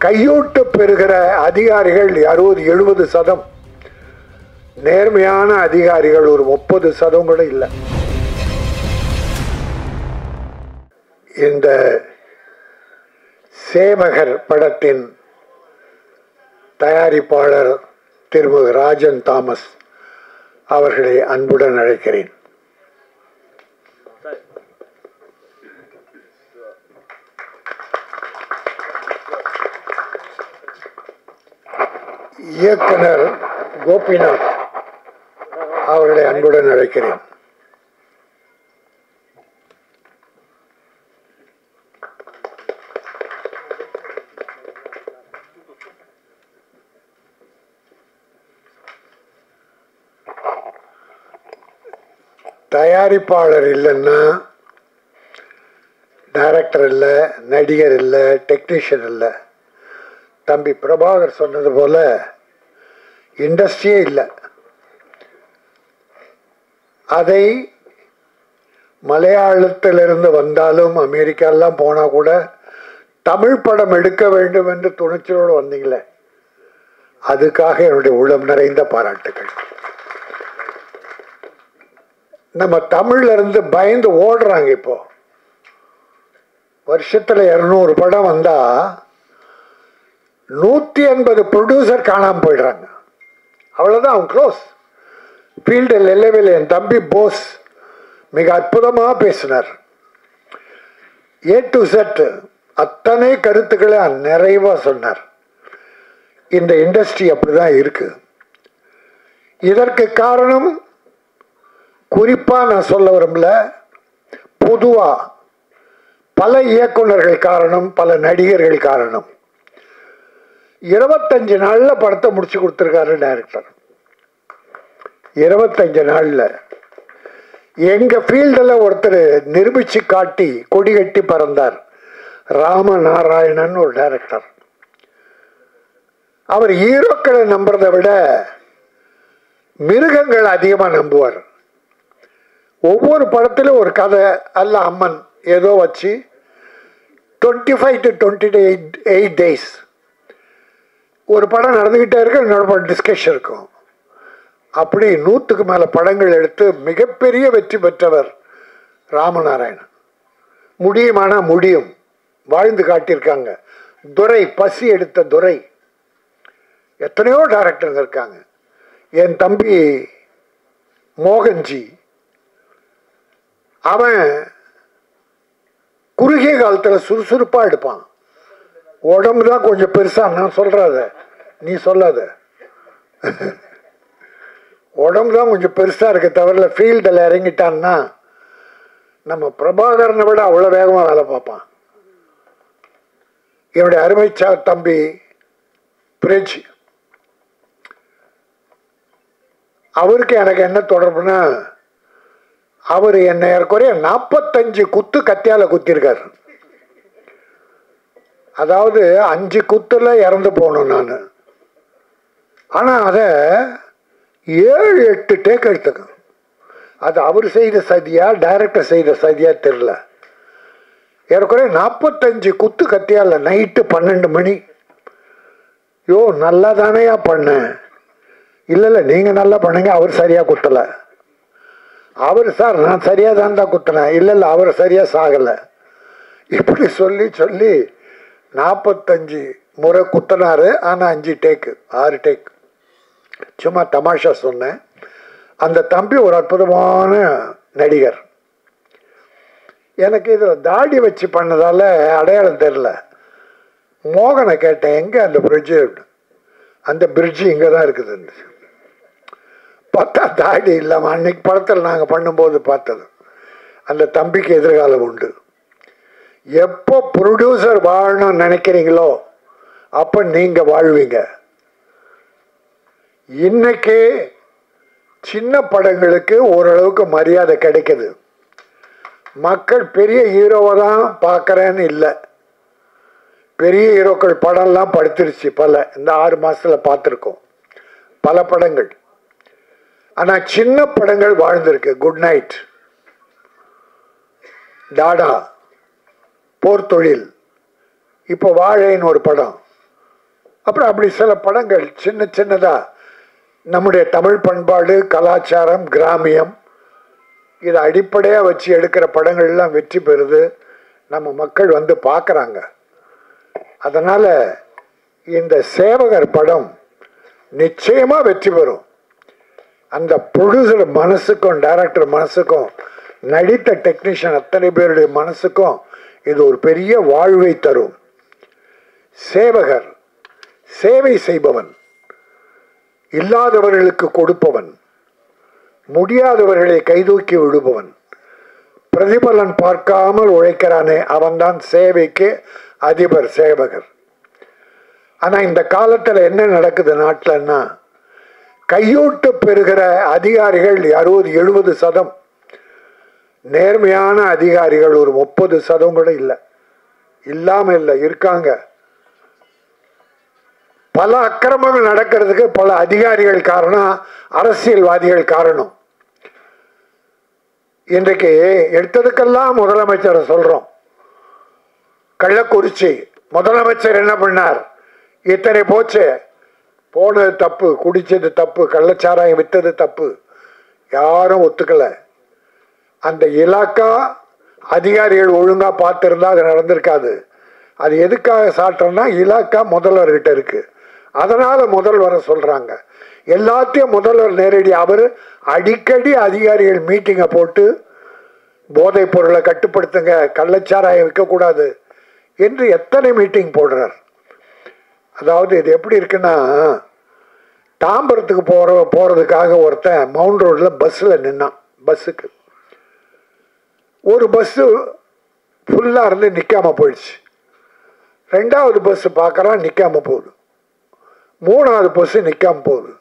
கையூட்டு பெறுகிற அதிகாரிகள் 60-70%, நேர்மையான அதிகாரிகள் ஒரு 30% கூட இல்லை. இந்த சேவகர் படத்தின் தயாரிப்பாளர் திருமதி ராஜன் தாமஸ் அவர்களை அன்புடன் அழைக்கிறேன். இயக்குனர் கோபிநாத் அவர்களை அன்புடன் அழைக்கிறேன். தயாரிப்பாளர் இல்லைன்னா டைரக்டர் இல்லை, நடிகர் இல்லை, டெக்னீஷியன் இல்லை. தம்பி பிரபாகர் சொன்னது போல இண்டஸ்ட்ரியே இல்லை. அதை மலையாளத்திலிருந்து வந்தாலும் அமெரிக்காலாம் போனால் கூட தமிழ் படம் எடுக்க வேண்டும் என்று துணிச்சலோடு வந்தீங்களே, அதுக்காக என்னுடைய உள்ளம் நிறைந்த பாராட்டுக்கள். நம்ம தமிழ்ல இருந்து பயந்து ஓடுறாங்க. இப்போ வருஷத்துல 200 படம் வந்தா 180 ப்ரொடியூசர் காணாம போயிடுறாங்க. அவ்வளவுதான், அவங்க க்ளோஸ். ஃபீல்டில் இல்லவே என் தம்பி போஸ் மிக அற்புதமாக பேசினார். A to Z அத்தனை கருத்துக்களை நிறைவா சொன்னார். இந்த இண்டஸ்ட்ரி அப்படிதான் இருக்கு. இதற்கு காரணம் குறிப்பா நான் சொல்ல விரும்பல, பொதுவா பல இயக்குனர்கள் காரணம், பல நடிகர்கள் காரணம். 25 நாள்ல படத்தை முடிச்சு கொடுத்திருக்காரு டைரக்டர். 25 நாள்ல எங்க ஃபீல்டில் ஒருத்தர் நிரூபிச்சு காட்டி கொடி கட்டி பறந்தார். ராமநாராயணன் ஒரு டைரக்டர். அவர் ஹீரோக்களை நம்புறதை விட மிருகங்கள் அதிகமா நம்புவார். ஒவ்வொரு படத்திலும் ஒரு கதை அல்ல அம்மன் ஏதோ வச்சு 25 to 28 days ஒரு படம் நடந்துகிட்டே இருக்கு, இன்னொரு படம் டிஸ்கஷன் இருக்கும். அப்படி 100க்கு மேல படங்கள் எடுத்து மிகப்பெரிய வெற்றி பெற்றவர் ராமநாராயணன். முடியுமானா முடியும், வாழ்ந்து காட்டியிருக்காங்க. துரை, பசி எடுத்த துரை, எத்தனையோ டைரக்டருங்க இருக்காங்க. என் தம்பி மோகன்ஜி, அவன் குறுகிய காலத்தில் சுறுசுறுப்பா எடுப்பான். உடம்பு தான் கொஞ்சம் பெருசா, நான் சொல்றாத நீ சொல்லாத, உடம்பு தான் கொஞ்சம் பெருசா இருக்க தவிர ஃபீல்டில் இறங்கிட்டான்னா நம்ம பிரபாகரனை விட அவ்வளோ வேகமாக வேலை பார்ப்பான். என்னுடைய அருமைச்சா தம்பி பிரிட்ஜ், அவருக்கு எனக்கு என்ன தொடர்புனா, அவர் என்ன ஏறக்குறைய 45 குத்து கத்தியால குத்திருக்காரு. அதாவது 5 குத்துல இறந்து போனோம் நான். ஆனா அத 7-8 டேக் எடுத்துக்க. அது அவர் செய்த சதியா டைரக்டர் செய்த சதியா தெரியல. ஏறக்குறைய 45 குத்து கத்தியால நைட்டு 12 மணி. யோ நல்லா தானையா பண்ண. இல்ல நீங்க நல்லா பண்ணுங்க, அவர் சரியா குத்தல. அவர் சார் நான் சரியா தான் குத்தினேன். இல்ல அவர் சரியா சாகல. இப்படி சொல்லி சொல்லி 45 முறை குத்தினாரு. ஆனா 5 டேக்கு 6 டேக். சும்மா தமாஷா சொன்னேன். அந்த தம்பி ஒரு அற்புதமான நடிகர். எனக்கு இதில் தாடி வச்சு பண்ணதால அடையாளம் தெரியல. மோகனை கேட்டேன், எங்க அந்த பிரிட்ஜு? அந்த பிரிட்ஜு இங்கே தான் இருக்குது. பார்த்தா தாடி இல்லாமல் அன்னைக்கு படத்தில் நாங்கள் பண்ணும்போது பார்த்தது. அந்த தம்பிக்கு எதிர்காலம் உண்டு. எப்போ ப்ரொடியூசர் வாழணும்னு நினைக்கிறீங்களோ அப்போ நீங்க வாழ்வீங்க. இன்னைக்கு சின்ன படங்களுக்கு ஓரளவுக்கு மரியாதை கிடைக்குது. மக்கள் பெரிய ஹீரோவை தான் பார்க்குறேன்னு இல்லை, பெரிய ஹீரோக்கள் படம்லாம் படுத்துருச்சு. இந்த 6 மாசத்துல பார்த்துருக்கோம் பல படங்கள். ஆனால் சின்ன படங்கள் வாழ்ந்திருக்கு. குட் நைட், டாடா, போர் தொழில், இப்போ வாழைன்னு ஒரு படம், அப்புறம் அப்படி சில படங்கள் சின்ன சின்னதாக நம்முடைய தமிழ் பண்பாடு கலாச்சாரம் கிராமியம் இதை அடிப்படையாக வச்சு எடுக்கிற படங்கள்லாம் வெற்றி பெறுது. நம்ம மக்கள் வந்து பார்க்குறாங்க. அதனால் இந்த சேவகர் படம் நிச்சயமாக வெற்றி பெறும். அந்த ப்ரொடியூசர் மனசுக்கும் டைரக்டர் மனசுக்கும் நடித்த டெக்னீஷியன் அத்தனை பேருடைய மனசுக்கும் இது ஒரு பெரிய வாழ்வை தரும். சேவகர் சேவை செய்பவன், இல்லாதவர்களுக்கு கொடுப்பவன், முடியாதவர்களை கைதூக்கி விடுபவன், பிரதிபலன் பார்க்காமல் உழைக்கிறானே அவன்தான் சேவைக்கு அதிபர் சேவகர். ஆனால் இந்த காலத்தில் என்ன நடக்குது நாட்டில்னா, கையூட்டு பெறுகிற அதிகாரிகள் 60-70%, நேர்மையான அதிகாரிகள் ஒரு 30% கூட இல்லை. இல்லாமல் இல்லை, இருக்காங்க. பல அக்கிரமங்கள் நடக்கிறதுக்கு பல அதிகாரிகள் காரணம், அரசியல்வாதிகள் காரணம். இன்றைக்கு எடுத்ததுக்கெல்லாம் முதலமைச்சரை சொல்றோம். கள்ளக்குறிச்சி முதலமைச்சர் என்ன பண்ணார்? இத்தனை போச்சு, போனது தப்பு, குடிச்சது தப்பு, கள்ளச்சாராயம் வித்தது தப்பு, யாரும் ஒத்துக்கல. அந்த இலாக்கா அதிகாரிகள் ஒழுங்கா பார்த்திருந்தா அது நடந்திருக்காது. அது எதுக்காக சாட்டம்னா இலாக்கா முதல்வர்கிட்ட இருக்கு. அதனால முதல்வரை சொல்றாங்க. எல்லாத்தையும் முதல்வர் நேரடி, அவர் அடிக்கடி அதிகாரிகள் மீட்டிங்கை போட்டு போதைப் பொருளை கட்டுப்படுத்துங்க, கள்ளச்சாராயம் விற்கக்கூடாது என்று எத்தனை மீட்டிங் போடுறார். அதாவது இது எப்படி இருக்குன்னா, தாம்பரத்துக்கு போறதுக்காக ஒருத்தன் மவுண்ட் ரோடில் பஸ்ஸில் நின்னான். பஸ்ஸுக்கு ஒரு பஸ்ஸு ஃபுல்லாக இருந்து நிற்காம போயிடுச்சு. 2வது பஸ்ஸு பார்க்குறான், நிற்காம போகுது. 3வது பஸ்ஸு நிற்காம போகுது.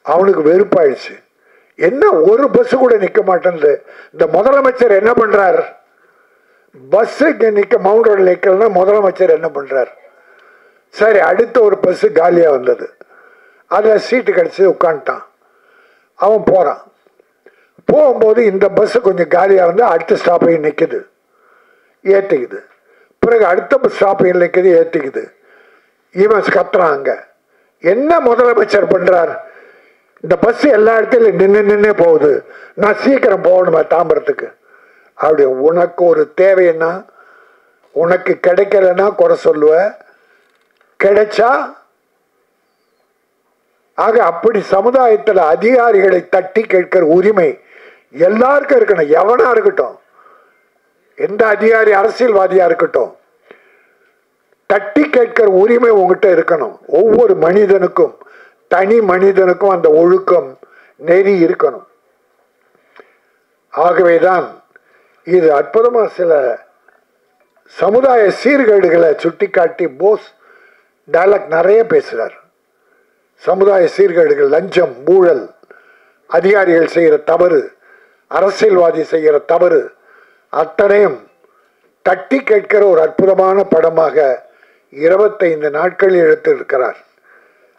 அவனுக்கு வெறுப்பாயிடுச்சு. என்ன ஒரு பஸ்ஸு கூட நிற்க மாட்டேங்குது. இந்த முதலமைச்சர் என்ன பண்ணுறார்? பஸ்ஸுக்கு நிற்க மவுண்ட் ரோடில் நிற்கலன்னா முதலமைச்சர் என்ன பண்ணுறார்? சரி, அடுத்த ஒரு பஸ்ஸு காலியாக வந்தது. அதில் சீட்டு கிடச்சி உட்காந்துட்டான். அவன் போகிறான். போகும்போது இந்த பஸ்ஸு கொஞ்சம் காலியாக வந்து அடுத்த ஸ்டாப்பையும் நிற்குது, ஏற்றிக்குது. பிறகு அடுத்த ஸ்டாப்பையும் நிற்குது, ஏற்றிக்குது. இவன் கத்துறாங்க. என்ன முதலமைச்சர் பண்ணுறார்? இந்த பஸ் எல்லா இடத்துலையும் நின்று போகுது, நான் சீக்கிரம் போகணுமா தாம்பரத்துக்கு? அப்படி உனக்கு ஒரு தேவைன்னா, உனக்கு கிடைக்கலன்னா குறை சொல்லுவ, கிடைச்சா. ஆக அப்படி சமுதாயத்தில் அதிகாரிகளை தட்டி கேட்கிற உரிமை எல்லாருக்கும் இருக்கணும். எவனா இருக்கட்டும், எந்த அதிகாரி அரசியல்வாதியா இருக்கட்டும், தட்டி கேட்கிற உரிமை உங்ககிட்ட இருக்கணும். ஒவ்வொரு மனிதனுக்கும், தனி மனிதனுக்கும் அந்த ஒழுக்கம் நெறி இருக்கணும். ஆகவேதான் இது அற்புதமா சில சமுதாய சீர்கேடுகளை சுட்டி காட்டி போஸ் டயலாக் நிறைய பேசுறார். சமுதாய சீர்கேடுகள், லஞ்சம், ஊழல், அதிகாரிகள் செய்கிற தவறு, அரசியல்வாதி செய்கிற தவறு அத்தனையும் தட்டி கேட்கிற ஒரு அற்புதமான படமாக 25 நாட்களில் எடுத்திருக்கிறார்.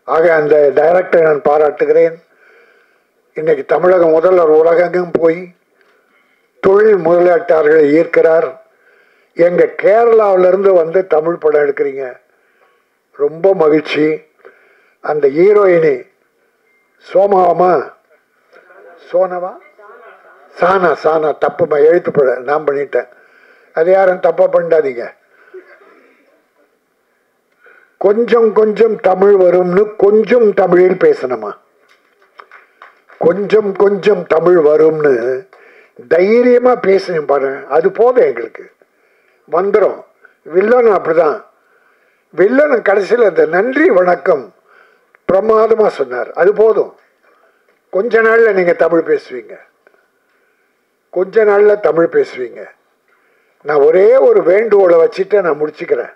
ஆக அந்த டைரக்டரை நான் பாராட்டுகிறேன். இன்னைக்கு தமிழக முதல்வர் உலகெங்கும் போய் தொழில் முதலீட்டாளர்களை ஈர்க்கிறார். எங்கள் கேரளாவிலிருந்து வந்து தமிழ் படம் எடுக்கிறீங்க, ரொம்ப மகிழ்ச்சி. அந்த ஹீரோயினி சோனாவா சானா தப்புமா, எழுத்து நான் பண்ணிட்டேன். அது யாரும் தப்பா பண்ணாதீங்க. கொஞ்சம் கொஞ்சம் தமிழ் வரும்னு கொஞ்சம் தமிழில் பேசணுமா? கொஞ்சம் கொஞ்சம் தமிழ் வரும்னு தைரியமா பேசணும் பாருங்க, அது போதும் எங்களுக்கு, வந்துடும். வில்லனும் அப்படிதான். வில்லனும் கடைசியில் அந்த நன்றி வணக்கம் பிரமாதமா சொன்னார், அது போதும். கொஞ்ச நாள்ல நீங்க தமிழ் பேசுவீங்க, கொஞ்ச நாள்ல தமிழ் பேசுவீங்க. நான் ஒரே ஒரு வேண்டுகோளை வச்சுட்டு நான் முடிச்சுக்கிறேன்.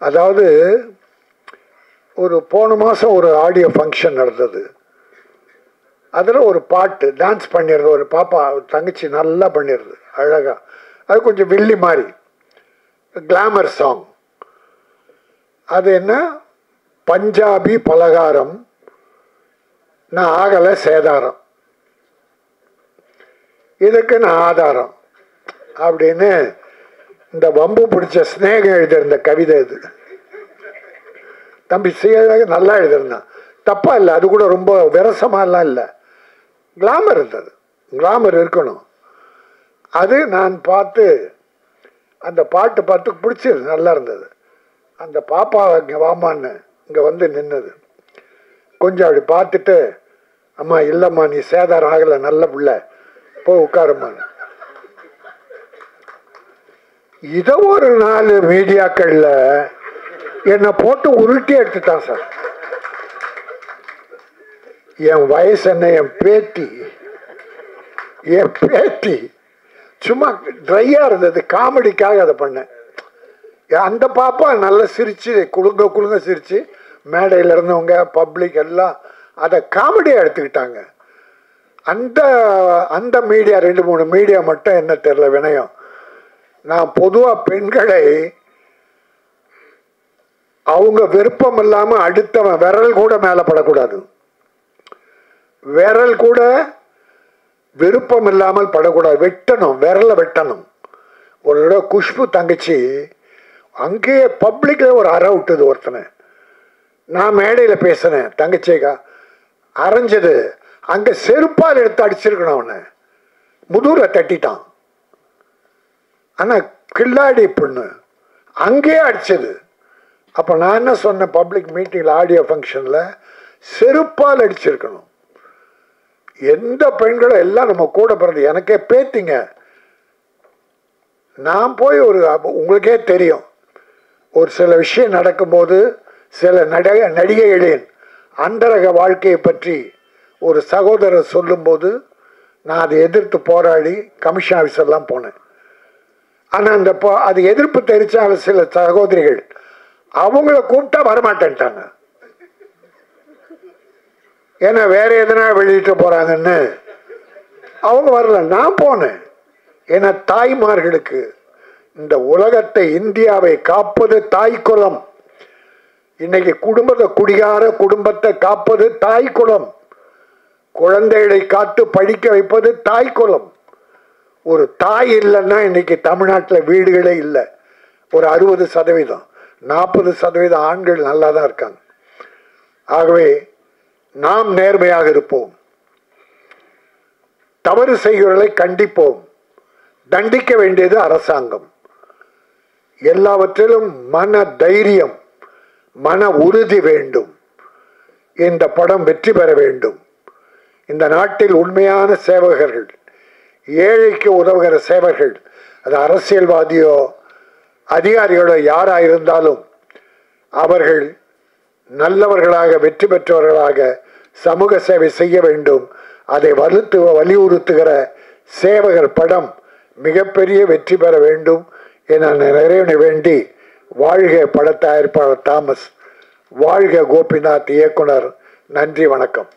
அதாவது ஒரு போன மாதம் ஒரு ஆடியோ ஃபங்க்ஷன் நடந்தது. அதில் ஒரு பாட்டு டான்ஸ் பண்ணிடுறது, ஒரு பாப்பா, ஒரு தங்கச்சி நல்லா பண்ணிடுது அழகாக. அது கொஞ்சம் வில்லி மாதிரி கிளாமர் சாங். அது என்ன, பஞ்சாபி பலகாரம் நான் ஆகலை சேதாரம், இதுக்கு நான் ஆதாரம் அப்படின்னு இந்த வம்பு பிடிச்ச ஸ்நேகம் எழுதியிருந்த கவிதை இது. தம்பி செய்ய நல்லா எழுதிருந்தான், தப்பாக இல்லை, அது கூட ரொம்ப விரசமாலாம் இல்லை, கிளாமர் இருந்தது, கிளாமர் இருக்கணும். அது நான் பார்த்து அந்த பாட்டு பார்த்து பிடிச்சது, நல்லா இருந்தது. அந்த பாப்பா இங்கே வாமான்னு இங்கே வந்து நின்னது, கொஞ்சம் அப்படி பார்த்துட்டு, அம்மா இல்லைம்மா நீ சேதாரம் ஆகலை, நல்ல பிள்ளை, போ உட்காருமான்னு. இதை ஒரு 4 மீடியாக்களில் என்னை போட்டு உருட்டி எடுத்துட்டான் சார். என் வயசு என்ன, என் பேத்தி சும்மா ட்ரையாக இருந்தது, காமெடிக்காக அதை பண்ணேன். அந்த பாப்பா நல்லா சிரித்து குழுங்க சிரித்து, மேடையில் இருந்தவங்க பப்ளிக் எல்லாம் அதை காமெடியாக எடுத்துக்கிட்டாங்க. அந்த மீடியா 2-3 மீடியா மட்டும் என்ன தெரியல வினயம். நான் பொதுவாக பெண்களை அவங்க விருப்பம் இல்லாமல் அடுத்தவன் விரல் கூட மேலே படக்கூடாது, விரல் கூட விருப்பம் இல்லாமல் படக்கூடாது, வெட்டணும், விரலை வெட்டணும். ஒரு தடவை குஷ்பு தங்கச்சி அங்கேயே பப்ளிக்கில் ஒரு அறை விட்டுது ஒருத்தனை, நான் மேடையில் பேசினேன், தங்கச்சிக்கா அரைஞ்சது, அங்கே செருப்பால் எடுத்து அடிச்சிருக்கணும், அவனை முதுரை தட்டிட்டான். ஆனால் கில்லாடி பொண்ணு அங்கேயே அடிச்சது. அப்போ நான் என்ன சொன்னேன், பப்ளிக் மீட்டிங்கில் ஆடியோ ஃபங்க்ஷனில் செருப்பால் அடிச்சிருக்கணும். எந்த பெண்களும் எல்லாம் நம்ம கூட பிறந்து, எனக்கே பேத்திங்க. நான் போய் உங்களுக்கே தெரியும், ஒரு சில விஷயம் நடக்கும்போது சில நடிகைகளின் அந்தரக வாழ்க்கையை பற்றி ஒரு சகோதரர் சொல்லும்போது நான் அதை எதிர்த்து போராடி கமிஷன் ஆஃபீஸர்லாம் போனேன். ஆனால் அது எதிர்ப்பு தெரிவித்தாங்க சில சகோதரிகள், அவங்கள கூப்பிட்டா வரமாட்டேன்ட்டாங்க, ஏன்னா வேற எதனா வெளியிட்டு போறாங்கன்னு அவங்க வரல. நான் போனேன், ஏன்னா தாய்மார்களுக்கு இந்த உலகத்தை இந்தியாவை காப்பது தாய் குலம். இன்னைக்கு குடிகார குடும்பத்தை காப்பது தாய் குலம், குழந்தைகளை காத்து படிக்க வைப்பது தாய் குலம். ஒரு தாய் இல்லைன்னா இன்னைக்கு தமிழ்நாட்டில் வீடுகளே இல்லை. ஒரு 60%, 40% ஆண்கள் நல்லா தான் இருக்காங்க. ஆகவே நாம் நேர்மையாக இருப்போம், தவறு செய்கிறவர்களை கண்டிப்போம், தண்டிக்க வேண்டியது அரசாங்கம். எல்லாவற்றிலும் மன தைரியம், மன உறுதி வேண்டும். இந்த படம் வெற்றி பெற வேண்டும். இந்த நாட்டில் உண்மையான சேவகர்கள், ஏழைக்கு உதவுகிற சேவகர்கள், அது அரசியல்வாதியோ அதிகாரிகளோ யாராக இருந்தாலும் அவர்கள் நல்லவர்களாக வெற்றி பெற்றவர்களாக சமூக சேவை செய்ய வேண்டும். அதை வலியுறுத்துகிற சேவகர் படம் மிகப்பெரிய வெற்றி பெற வேண்டும் என நிறைவேற வேண்டி, வாழ்க பட தயாரிப்பாளர் தாமஸ், வாழ்க கோபிநாத் இயக்குனர். நன்றி, வணக்கம்.